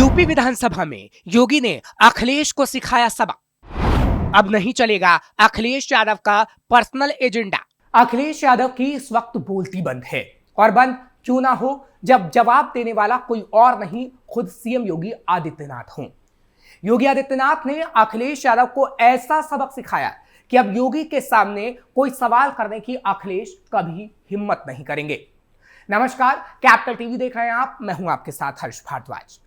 UP विधानसभा में योगी ने अखिलेश को सिखाया सबक। अब नहीं चलेगा अखिलेश यादव का पर्सनल एजेंडा। अखिलेश यादव की इस वक्त बोलती बंद है, और बंद क्यों ना हो जब जवाब देने वाला कोई और नहीं, खुद सीएम योगी आदित्यनाथ हों। योगी आदित्यनाथ ने अखिलेश यादव को ऐसा सबक सिखाया कि अब योगी के सामने कोई सवाल करने की अखिलेश कभी हिम्मत नहीं करेंगे। नमस्कार, कैपिटल टीवी देख रहे हैं आप, मैं हूं आपके साथ हर्ष भारद्वाज।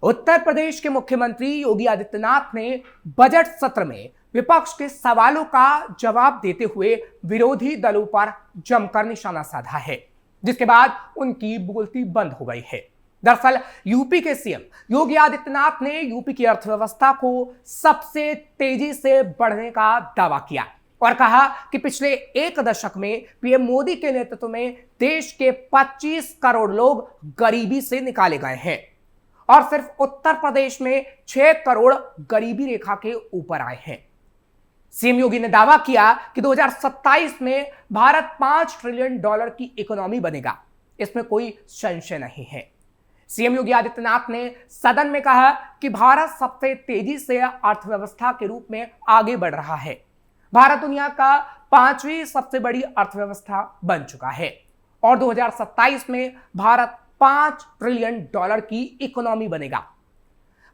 उत्तर प्रदेश के मुख्यमंत्री योगी आदित्यनाथ ने बजट सत्र में विपक्ष के सवालों का जवाब देते हुए विरोधी दलों पर जमकर निशाना साधा है, जिसके बाद उनकी बोलती बंद हो गई है। दरअसल यूपी के सीएम योगी आदित्यनाथ ने यूपी की अर्थव्यवस्था को सबसे तेजी से बढ़ने का दावा किया और कहा कि पिछले एक दशक में पीएम मोदी के नेतृत्व में देश के 25 करोड़ लोग गरीबी से निकाले गए हैं और सिर्फ उत्तर प्रदेश में 6 करोड़ गरीबी रेखा के ऊपर आए हैं। सीएम योगी ने दावा किया कि 2027 में भारत $5 ट्रिलियन की इकोनॉमी बनेगा। इसमें कोई संशय नहीं है। सीएम योगी आदित्यनाथ ने सदन में कहा कि भारत सबसे तेजी से अर्थव्यवस्था के रूप में आगे बढ़ रहा है। भारत दुनिया का 5वीं सबसे बड़ी अर्थव्यवस्था बन चुका है और 2027 में भारत $5 ट्रिलियन की इकोनॉमी बनेगा।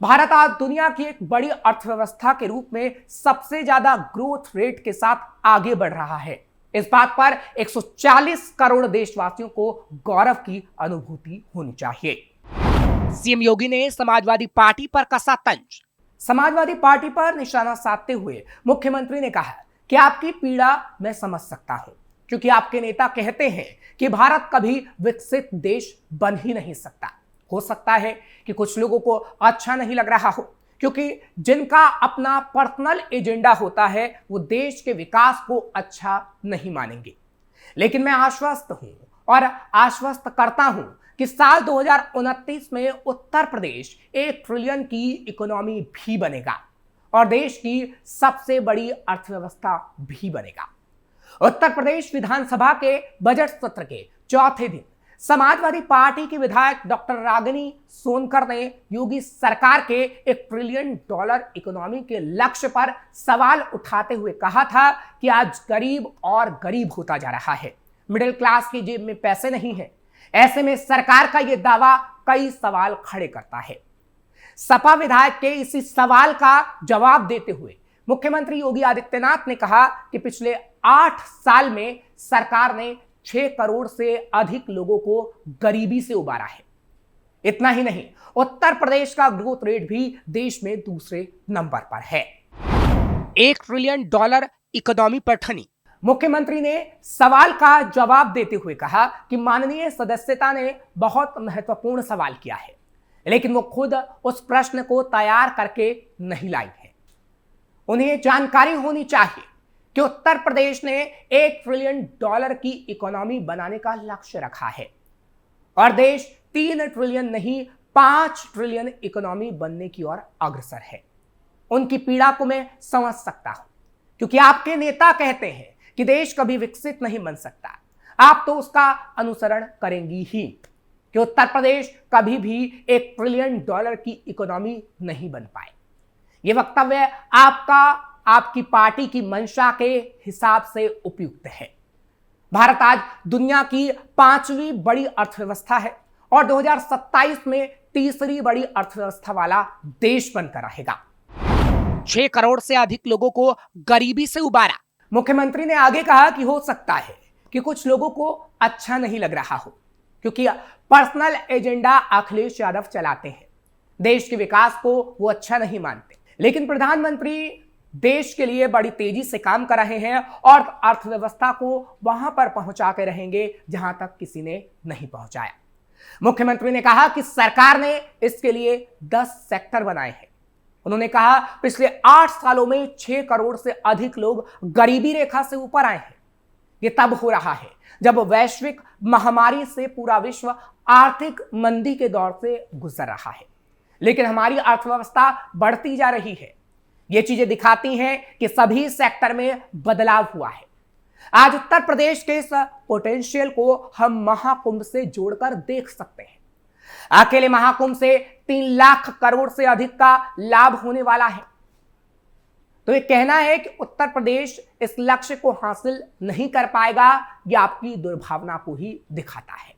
भारत आज दुनिया की एक बड़ी अर्थव्यवस्था के रूप में सबसे ज्यादा ग्रोथ रेट के साथ आगे बढ़ रहा है। इस बात पर 140 करोड़ देशवासियों को गौरव की अनुभूति होनी चाहिए। सीएम योगी ने समाजवादी पार्टी पर कसा तंज। समाजवादी पार्टी पर निशाना साधते हुए मुख्यमंत्री ने कहा कि आपकी पीड़ा मैं समझ सकता हूं, क्योंकि आपके नेता कहते हैं कि भारत कभी विकसित देश बन ही नहीं सकता। हो सकता है कि कुछ लोगों को अच्छा नहीं लग रहा हो, क्योंकि जिनका अपना पर्सनल एजेंडा होता है वो देश के विकास को अच्छा नहीं मानेंगे। लेकिन मैं आश्वस्त हूं और आश्वस्त करता हूं कि साल 2029 में उत्तर प्रदेश 1 ट्रिलियन की इकोनॉमी भी बनेगा और देश की सबसे बड़ी अर्थव्यवस्था भी बनेगा। उत्तर प्रदेश विधानसभा के बजट सत्र के चौथे दिन समाजवादी पार्टी की विधायक डॉक्टर रागिनी सोनकर ने योगी सरकार के $1 ट्रिलियन इकोनॉमी के लक्ष्य पर सवाल उठाते हुए कहा था कि आज गरीब और गरीब होता जा रहा है। मिडिल क्लास की जेब में पैसे नहीं है। ऐसे में सरकार का यह दावा कई सवाल खड़े करता है। सपा विधायक के इसी सवाल का जवाब देते हुए मुख्यमंत्री योगी आदित्यनाथ ने कहा कि पिछले 8 साल में सरकार ने 6 करोड़ से अधिक लोगों को गरीबी से उबारा है। इतना ही नहीं, उत्तर प्रदेश का ग्रोथ रेट भी देश में दूसरे नंबर पर है। $1 ट्रिलियन इकोनॉमी पर ठनी। मुख्यमंत्री ने सवाल का जवाब देते हुए कहा कि माननीय सदस्यता ने बहुत महत्वपूर्ण सवाल किया है, लेकिन वो खुद उस प्रश्न को तैयार करके नहीं लाई है। उन्हें जानकारी होनी चाहिए कि उत्तर प्रदेश ने $1 ट्रिलियन की इकोनॉमी बनाने का लक्ष्य रखा है और देश 3 ट्रिलियन नहीं 5 ट्रिलियन इकोनॉमी बनने की ओर अग्रसर है। उनकी पीड़ा को मैं समझ सकता हूं, क्योंकि आपके नेता कहते हैं कि देश कभी विकसित नहीं बन सकता। आप तो उसका अनुसरण करेंगी ही कि उत्तर प्रदेश कभी भी $1 ट्रिलियन की इकोनॉमी नहीं बन पाए। यह वक्तव्य आपकी पार्टी की मंशा के हिसाब से उपयुक्त है। भारत आज दुनिया की 5वीं बड़ी अर्थव्यवस्था है और 2027 में तीसरी बड़ी अर्थव्यवस्था वाला देश बनकर रहेगा। 6 करोड़ से अधिक लोगों को गरीबी से उबारा। मुख्यमंत्री ने आगे कहा कि हो सकता है कि कुछ लोगों को अच्छा नहीं लग रहा हो, क्योंकि पर्सनल एजेंडा अखिलेश यादव चलाते हैं। देश के विकास को वो अच्छा नहीं मानते, लेकिन प्रधानमंत्री देश के लिए बड़ी तेजी से काम कर रहे हैं और अर्थव्यवस्था को वहां पर पहुंचा के रहेंगे जहां तक किसी ने नहीं पहुंचाया। मुख्यमंत्री ने कहा कि सरकार ने इसके लिए 10 सेक्टर बनाए हैं। उन्होंने कहा पिछले 8 सालों में 6 करोड़ से अधिक लोग गरीबी रेखा से ऊपर आए हैं। यह तब हो रहा है जब वैश्विक महामारी से पूरा विश्व आर्थिक मंदी के दौर से गुजर रहा है, लेकिन हमारी अर्थव्यवस्था बढ़ती जा रही है। ये चीजें दिखाती हैं कि सभी सेक्टर में बदलाव हुआ है। आज उत्तर प्रदेश के इस पोटेंशियल को हम महाकुंभ से जोड़कर देख सकते हैं। अकेले महाकुंभ से 3 लाख करोड़ से अधिक का लाभ होने वाला है। तो ये कहना है कि उत्तर प्रदेश इस लक्ष्य को हासिल नहीं कर पाएगा, यह आपकी दुर्भावना को ही दिखाता है।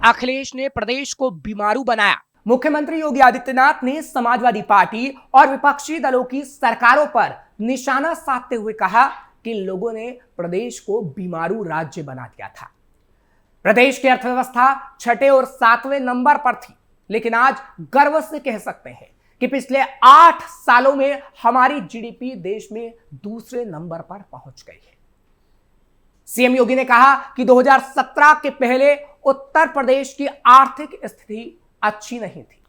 अखिलेश ने प्रदेश को बीमारू बनाया। मुख्यमंत्री योगी आदित्यनाथ ने समाजवादी पार्टी और विपक्षी दलों की सरकारों पर निशाना साधते हुए कहा कि लोगों ने प्रदेश को बीमारू राज्य बना दिया था। प्रदेश की अर्थव्यवस्था 6 और 7वें नंबर पर थी, लेकिन आज गर्व से कह सकते हैं कि पिछले 8 सालों में हमारी जीडीपी देश में दूसरे नंबर पर पहुंच गई है। सीएम योगी ने कहा कि 2017 के पहले उत्तर प्रदेश की आर्थिक स्थिति अच्छी नहीं थी,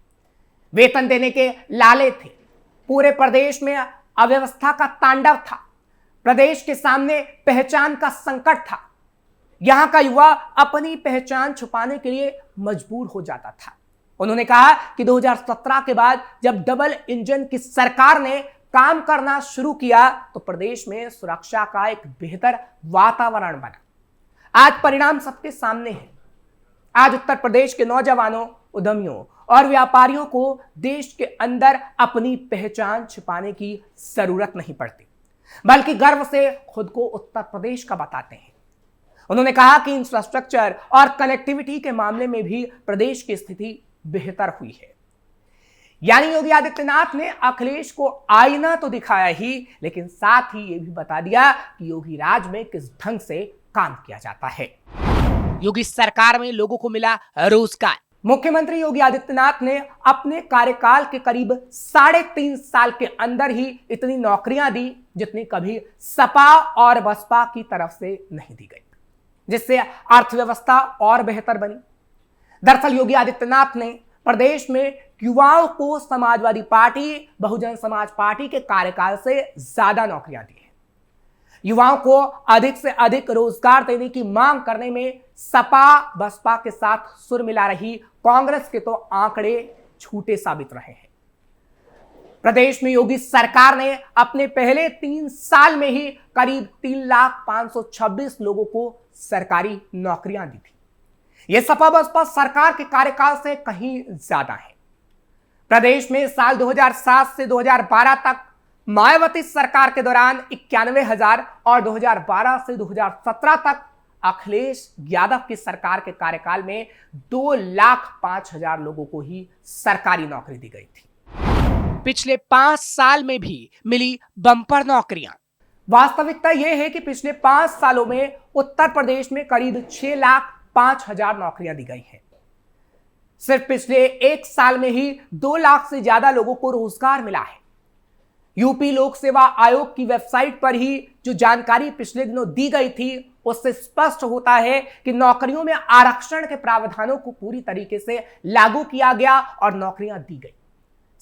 वेतन देने के लाले थे, पूरे प्रदेश में अव्यवस्था का तांडव था, प्रदेश के सामने पहचान का संकट था, यहां का युवा अपनी पहचान छुपाने के लिए मजबूर हो जाता था। उन्होंने कहा कि 2017 के बाद जब डबल इंजन की सरकार ने काम करना शुरू किया तो प्रदेश में सुरक्षा का एक बेहतर वातावरण बना। आज परिणाम सबके सामने है। आज उत्तर प्रदेश के नौजवानों, उद्यमियों और व्यापारियों को देश के अंदर अपनी पहचान छिपाने की जरूरत नहीं पड़ती, बल्कि गर्व से खुद को उत्तर प्रदेश का बताते हैं। उन्होंने कहा कि इंफ्रास्ट्रक्चर और कनेक्टिविटी के मामले में भी प्रदेश की स्थिति बेहतर हुई है। यानी योगी आदित्यनाथ ने अखिलेश को आईना तो दिखाया ही, लेकिन साथ ही यह भी बता दिया कि योगी राज में किस ढंग से काम किया जाता है। योगी सरकार में लोगों को मिला रोजगार। मुख्यमंत्री योगी आदित्यनाथ ने अपने कार्यकाल के करीब 3.5 साल के अंदर ही इतनी नौकरियां दी जितनी कभी सपा और बसपा की तरफ से नहीं दी गई, जिससे अर्थव्यवस्था और बेहतर बनी। दरअसल योगी आदित्यनाथ ने प्रदेश में युवाओं को समाजवादी पार्टी, बहुजन समाज पार्टी के कार्यकाल से ज्यादा नौकरियां दी हैं। युवाओं को अधिक से अधिक रोजगार देने की मांग करने में सपा बसपा के साथ सुर मिला रही कांग्रेस के तो आंकड़े झूठे साबित रहे हैं। प्रदेश में योगी सरकार ने अपने पहले 3 साल में ही करीब 3,526,000 लोगों को सरकारी नौकरियां दी थी। यह सपा बसपा सरकार के कार्यकाल से कहीं ज्यादा है। प्रदेश में साल 2007 से 2012 तक मायावती सरकार के दौरान 91,000 और 2012 से 2017 तक अखिलेश यादव की सरकार के कार्यकाल में 2,05,000 लोगों को ही सरकारी नौकरी दी गई थी। पिछले 5 साल में भी मिली बम्पर नौकरियां। वास्तविकता यह है कि पिछले 5 सालों में उत्तर प्रदेश में करीब 6,05,000 नौकरियां दी गई हैं। सिर्फ पिछले 1 साल में ही 2 लाख से ज्यादा लोगों को रोजगार मिला है। यूपी लोक सेवा आयोग की वेबसाइट पर ही जो जानकारी पिछले दिनों दी गई थी, उससे स्पष्ट होता है कि नौकरियों में आरक्षण के प्रावधानों को पूरी तरीके से लागू किया गया और नौकरियां दी गई।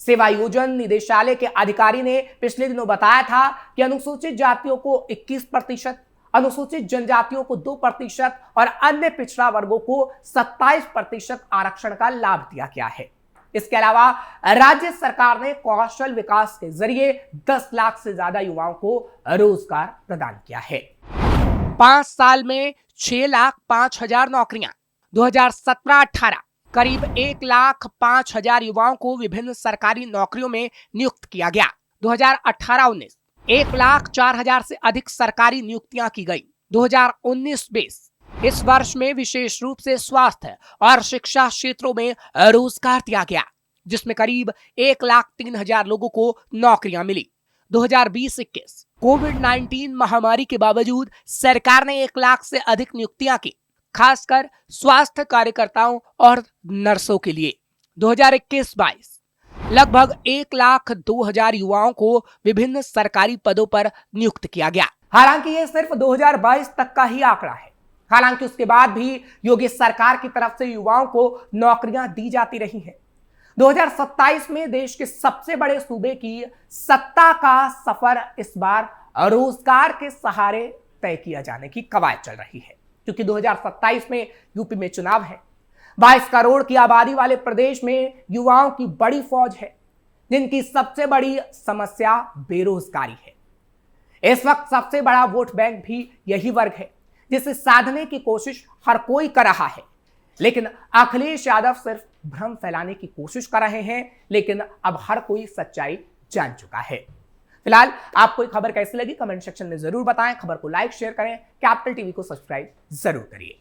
सेवायोजन निदेशालय के अधिकारी ने पिछले दिनों बताया था कि अनुसूचित जातियों को 21%, अनुसूचित जनजातियों को 2% और अन्य पिछड़ा वर्गों को 27% आरक्षण का लाभ दिया गया है। इसके अलावा राज्य सरकार ने कौशल विकास के जरिए 10 लाख से ज्यादा युवाओं को रोजगार प्रदान किया है। 5 साल में 6,05,000 नौकरियां। 2017-18 करीब 1,05,000 युवाओं को विभिन्न सरकारी नौकरियों में नियुक्त किया गया। 2018-19 1,04,000 से अधिक सरकारी नियुक्तियां की गई। 2019-20 इस वर्ष में विशेष रूप से स्वास्थ्य और शिक्षा क्षेत्रों में रोजगार दिया गया, जिसमें करीब 1,03,000 लोगों को नौकरियां मिली। 2020-21 कोविड-19 महामारी के बावजूद सरकार ने 1 लाख से अधिक नियुक्तियां की, खासकर स्वास्थ्य कार्यकर्ताओं और नर्सों के लिए। 2021-22 लगभग 1,02,000 युवाओं को विभिन्न सरकारी पदों पर नियुक्त किया गया। हालांकि यह सिर्फ 2022 तक का ही आंकड़ा है। हालांकि उसके बाद भी योगी सरकार की तरफ से युवाओं को नौकरियां दी जाती रही हैं। 2027 में देश के सबसे बड़े सूबे की सत्ता का सफर इस बार रोजगार के सहारे तय किया जाने की कवायद चल रही है, क्योंकि 2027 में यूपी में चुनाव है। 22 करोड़ की आबादी वाले प्रदेश में युवाओं की बड़ी फौज है, जिनकी सबसे बड़ी समस्या बेरोजगारी है। इस वक्त सबसे बड़ा वोट बैंक भी यही वर्ग है, जिसे साधने की कोशिश हर कोई कर रहा है, लेकिन अखिलेश यादव सिर्फ भ्रम फैलाने की कोशिश कर रहे हैं, लेकिन अब हर कोई सच्चाई जान चुका है। फिलहाल आपको खबर कैसी लगी कमेंट सेक्शन में जरूर बताएं। खबर को लाइक शेयर करें, कैपिटल टीवी को सब्सक्राइब जरूर करिए।